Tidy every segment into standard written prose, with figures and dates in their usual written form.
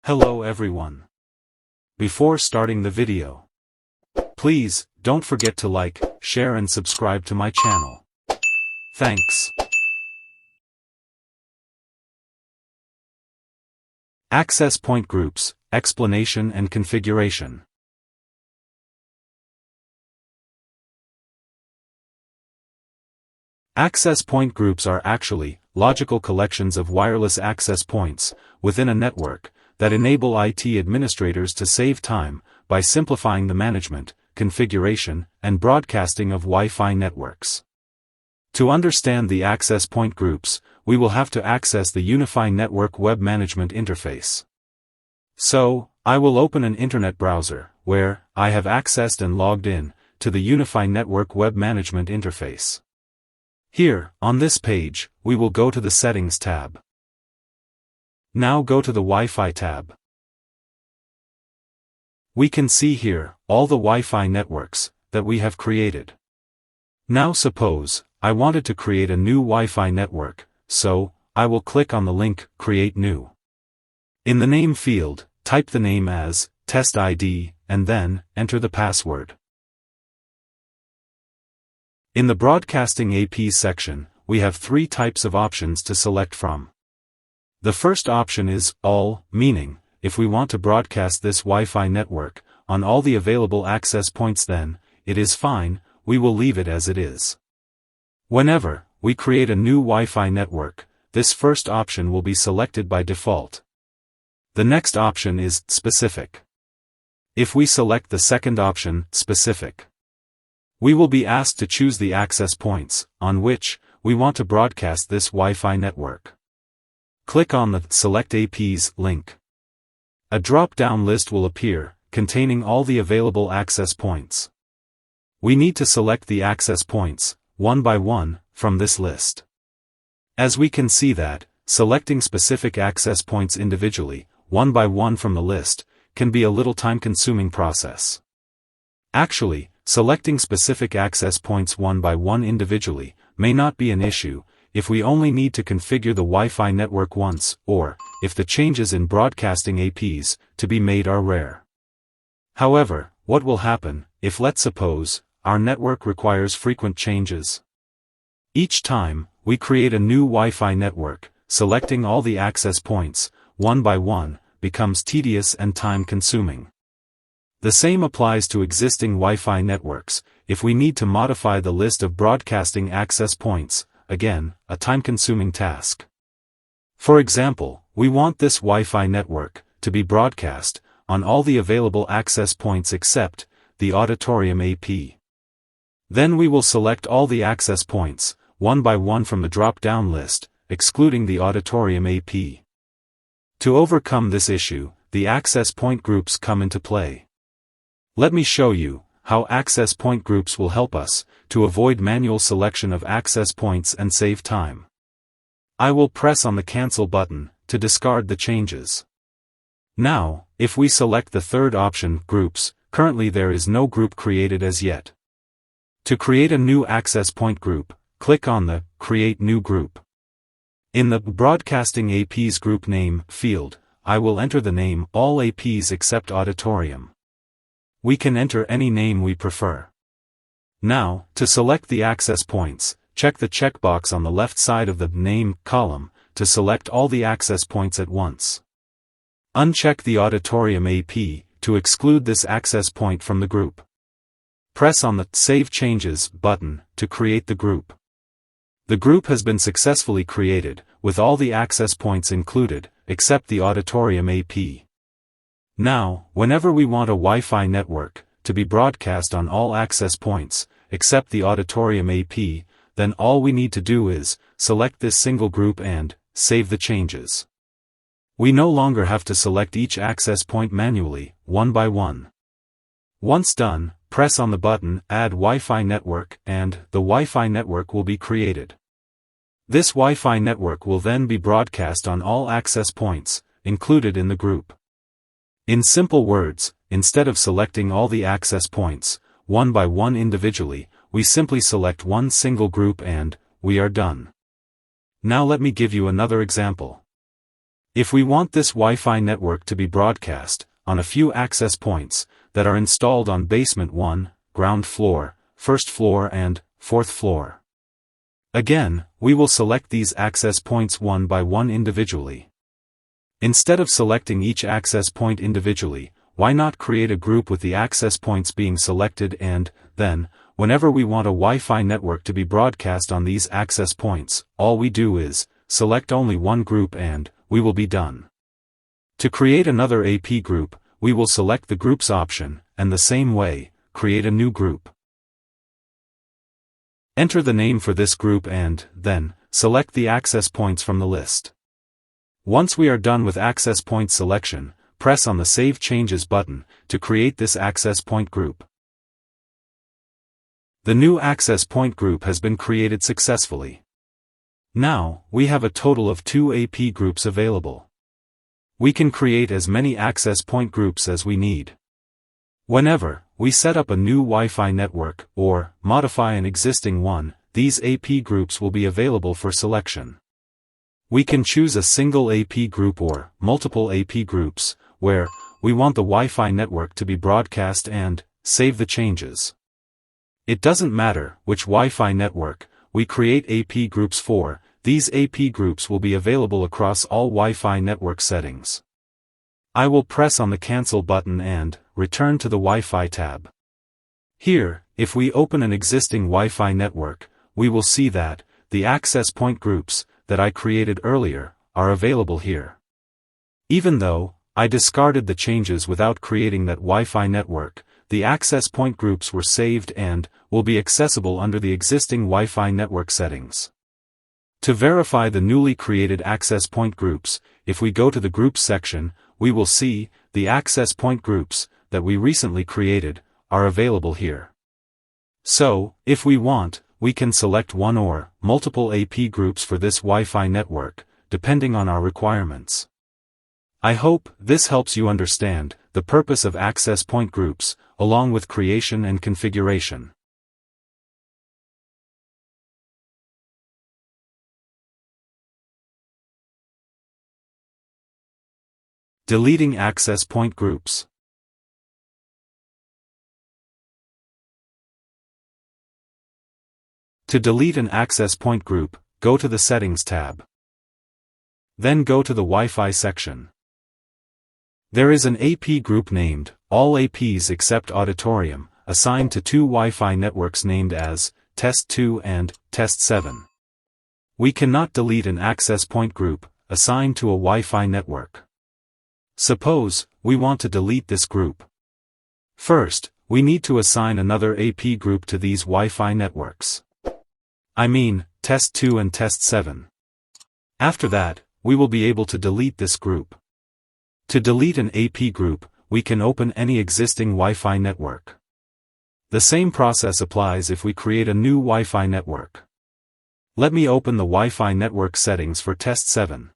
Hello everyone. Before starting the video, please don't forget to like, share and subscribe to my channel. Thanks. Access point groups, explanation and configuration. Access point groups are actually logical collections of wireless access points within a network that enable IT administrators to save time by simplifying the management, configuration, and broadcasting of Wi-Fi networks. To understand the access point groups, we will have to access the Unifi Network Web Management Interface. So, I will open an internet browser, where I have accessed and logged in to the Unifi Network Web Management Interface. Here, on this page, we will go to the Settings tab. Now go to the Wi-Fi tab. We can see here all the Wi-Fi networks that we have created. Now suppose I wanted to create a new Wi-Fi network, so I will click on the link Create New. In the name field, type the name as Test ID and then enter the password. In the Broadcasting APs section, we have three types of options to select from. The first option is All, meaning, if we want to broadcast this Wi-Fi network on all the available access points, then it is fine, we will leave it as it is. Whenever we create a new Wi-Fi network, this first option will be selected by default. The next option is Specific. If we select the second option, Specific, we will be asked to choose the access points on which we want to broadcast this Wi-Fi network. Click on the Select APs link. A drop-down list will appear, containing all the available access points. We need to select the access points, one by one, from this list. As we can see that, selecting specific access points individually, one by one from the list, can be a little time-consuming process. Actually, selecting specific access points one by one individually may not be an issue, if we only need to configure the Wi-Fi network once, or if the changes in broadcasting APs to be made are rare. However, what will happen if, let's suppose, our network requires frequent changes? Each time we create a new Wi-Fi network, selecting all the access points, one by one, becomes tedious and time-consuming. The same applies to existing Wi-Fi networks. If we need to modify the list of broadcasting access points, again, a time-consuming task. For example, we want this Wi-Fi network to be broadcast on all the available access points except the auditorium AP. Then we will select all the access points, one by one from the drop-down list, excluding the auditorium AP. To overcome this issue, the access point groups come into play. Let me show you how access point groups will help us to avoid manual selection of access points and save time. I will press on the Cancel button to discard the changes. Now, if we select the third option, Groups, currently there is no group created as yet. To create a new access point group, click on the Create New Group. In the Broadcasting APs Group Name field, I will enter the name All APs except Auditorium. We can enter any name we prefer. Now, to select the access points, check the checkbox on the left side of the Name column to select all the access points at once. Uncheck the Auditorium AP to exclude this access point from the group. Press on the Save Changes button to create the group. The group has been successfully created, with all the access points included, except the Auditorium AP. Now, whenever we want a Wi-Fi network to be broadcast on all access points, except the auditorium AP, then all we need to do is select this single group and save the changes. We no longer have to select each access point manually, one by one. Once done, press on the button Add Wi-Fi Network and the Wi-Fi network will be created. This Wi-Fi network will then be broadcast on all access points included in the group. In simple words, instead of selecting all the access points, one by one individually, we simply select one single group and we are done. Now let me give you another example. If we want this Wi-Fi network to be broadcast on a few access points that are installed on basement 1, ground floor, first floor and fourth floor. Again, we will select these access points one by one individually. Instead of selecting each access point individually, why not create a group with the access points being selected and, then, whenever we want a Wi-Fi network to be broadcast on these access points, all we do is select only one group and we will be done. To create another AP group, we will select the Groups option, and the same way, create a new group. Enter the name for this group and, then, select the access points from the list. Once we are done with access point selection, press on the Save Changes button to create this access point group. The new access point group has been created successfully. Now, we have a total of 2 AP groups available. We can create as many access point groups as we need. Whenever we set up a new Wi-Fi network or modify an existing one, these AP groups will be available for selection. We can choose a single AP group or multiple AP groups, where we want the Wi-Fi network to be broadcast and save the changes. It doesn't matter which Wi-Fi network we create AP groups for, these AP groups will be available across all Wi-Fi network settings. I will press on the Cancel button and return to the Wi-Fi tab. Here, if we open an existing Wi-Fi network, we will see that the access point groups that I created earlier are available here. Even though I discarded the changes without creating that Wi-Fi network, the access point groups were saved and will be accessible under the existing Wi-Fi network settings. To verify the newly created access point groups, if we go to the Groups section, we will see the access point groups that we recently created are available here. So, if we want, we can select one or multiple AP groups for this Wi-Fi network, depending on our requirements. I hope this helps you understand the purpose of access point groups, along with creation and configuration. Deleting access point groups. To delete an access point group, go to the Settings tab. Then go to the Wi-Fi section. There is an AP group named All APs Except Auditorium, assigned to 2 Wi-Fi networks named as Test 2 and Test 7. We cannot delete an access point group assigned to a Wi-Fi network. Suppose we want to delete this group. First, we need to assign another AP group to these Wi-Fi networks. I mean, Test 2 and Test 7. After that, we will be able to delete this group. To delete an AP group, we can open any existing Wi-Fi network. The same process applies if we create a new Wi-Fi network. Let me open the Wi-Fi network settings for Test 7.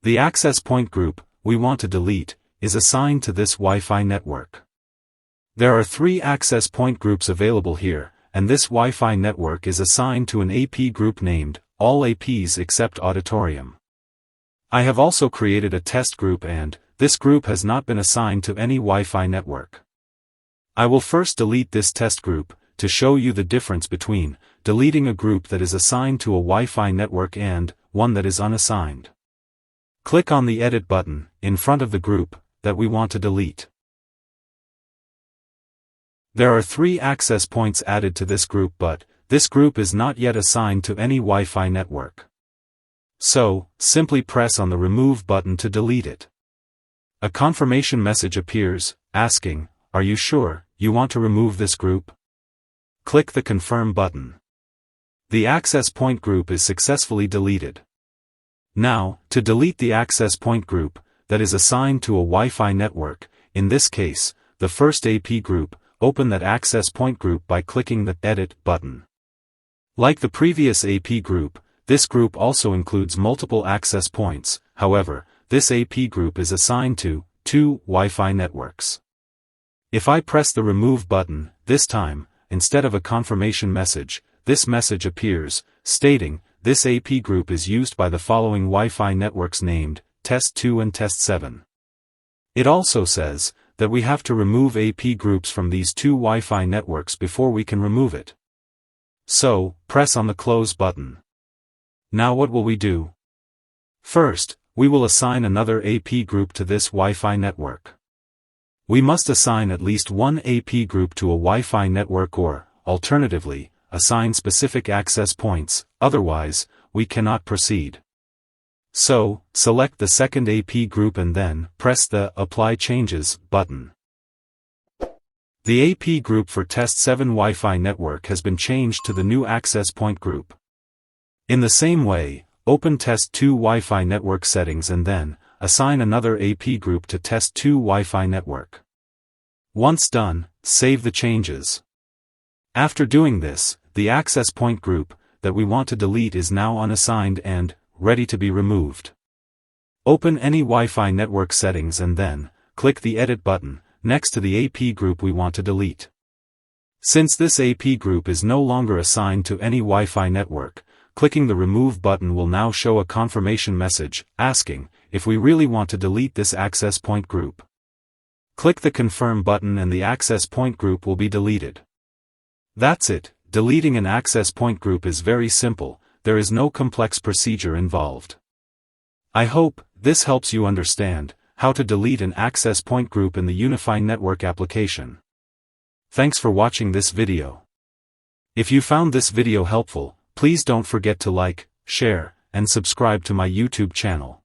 The access point group we want to delete is assigned to this Wi-Fi network. There are 3 access point groups available here, and this Wi-Fi network is assigned to an AP group named All APs Except Auditorium. I have also created a test group and this group has not been assigned to any Wi-Fi network. I will first delete this test group to show you the difference between deleting a group that is assigned to a Wi-Fi network and one that is unassigned. Click on the Edit button in front of the group that we want to delete. There are 3 access points added to this group, but this group is not yet assigned to any Wi-Fi network. So, simply press on the Remove button to delete it. A confirmation message appears, asking, "Are you sure you want to remove this group?" Click the Confirm button. The access point group is successfully deleted. Now, to delete the access point group that is assigned to a Wi-Fi network, in this case, the first AP group, open that access point group by clicking the Edit button. Like the previous AP group, this group also includes multiple access points, however, this AP group is assigned to 2 Wi-Fi networks. If I press the Remove button, this time, instead of a confirmation message, this message appears, stating, this AP group is used by the following Wi-Fi networks named test 2 and test 7. It also says that we have to remove AP groups from these two Wi-Fi networks before we can remove it. So, press on the close button. Now what will we do? First, we will assign another AP group to this Wi-Fi network. We must assign at least one AP group to a Wi-Fi network or, alternatively, assign specific access points, otherwise, we cannot proceed. So, select the second AP group and then press the Apply Changes button. The AP group for Test 7 Wi-Fi network has been changed to the new access point group. In the same way, open Test 2 Wi-Fi network settings and then assign another AP group to Test 2 Wi-Fi network. Once done, save the changes. After doing this, the access point group that we want to delete is now unassigned and ready to be removed. Open any Wi-Fi network settings and then click the Edit button next to the AP group we want to delete. Since this AP group is no longer assigned to any Wi-Fi network, clicking the Remove button will now show a confirmation message asking if we really want to delete this access point group. Click the Confirm button and the access point group will be deleted. That's it. Deleting an access point group is very simple, there is no complex procedure involved. I hope this helps you understand how to delete an access point group in the Unifi network application. Thanks for watching this video. If you found this video helpful, please don't forget to like, share, and subscribe to my YouTube channel.